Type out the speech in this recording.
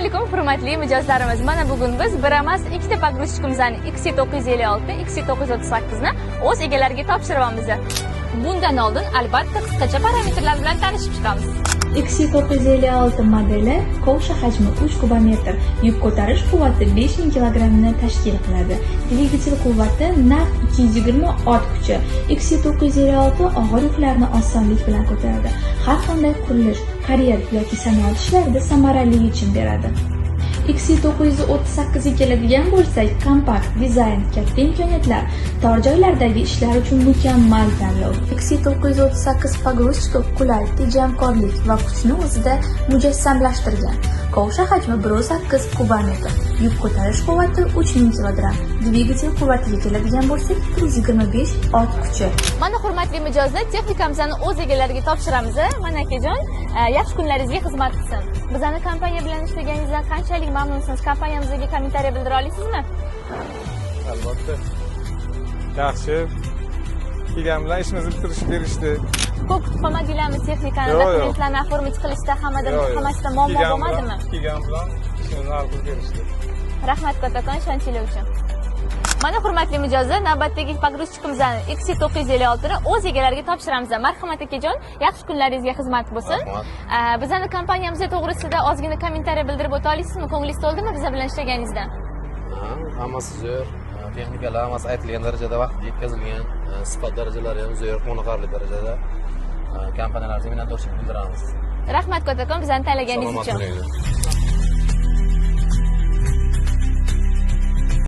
alaykum hurmatli mijozlarimiz. Mana bugun biz bir emas, ikkita pogruzchikimizni XC956, XC938 ni o'z egalariga topshiryapmiz. Bundan oldin albatta qisqacha parametrlar bilan tanishib chiqamiz. XC956 modeli kovsha hajmi 3 kubometr, yuk ko'tarish quvvati 5000 kg ni tashkil qiladi. Dvigatel quvvati naq 220 ot kuchi. XC956 og'ir yuklarni osonlik bilan ko'taradi. Har qanday qurilish, karyer yoki sanoat ishlarida samarali yechim beradi. XC938 ga keladigan bo'lsak, kompakt dizayn, katta imkoniyatlar, tor joylardagi ishlar uchun mukammal tanlov. XC938 pogruzchika qulay, tejamkorlik va kuchni o'zida mujassamlashtirgan. Kovsha hajmi 1.8 kubometr, yuk ko'tarish quvvati 3000 kg. Dvigatel quvvatiga keladigan bo'lsak, 125 ot kuchi. Mana hurmatli mijozlar, texnikamizni o'z egalariga topshiramiz. Mana akajon, yaxshi kunlaringizga xizmat qilsin. Bizning kompaniya bilan ishlaganingizdan qanchalik mamnunsiz? Kompaniyamizga kommentariy bildira olasizmi? Albatta. Yaxshi. Kelgan bilan ishimizni bitirishib berishdi. Ko'p kutib qolmadinglarmi texnikani, dokumentlarni oformit qilishda hammasida muammo bo'lmadimi? Kelgan bilan ishimizni hal qilib berishdi. Rahmat kattakon ishonchinglar uchun. Mana hurmatli mijozlar, navbatdagi pogruzchikimizni XC956 ni o'z egalariga topshiramiz. Marhamat akajon, yaxshi kunlaringizga xizmat bo'lsin. Bizning kompaniyamiz to'g'risida ozgina kommentariy bildirib o'ta olasizmi? Ko'nglingiz to'ldimi biz bilan ishlaganingizdan? Hammasi zo'r, texnikalar hammasi aytilgan darajada vaqtida yetkazilgan, sifat darajalari ham zo'r, qoniqarli darajada. Kompaniyalarga minnatdorchilik bildiramiz. Rahmat kattakon bizani tanlaganingiz uchun.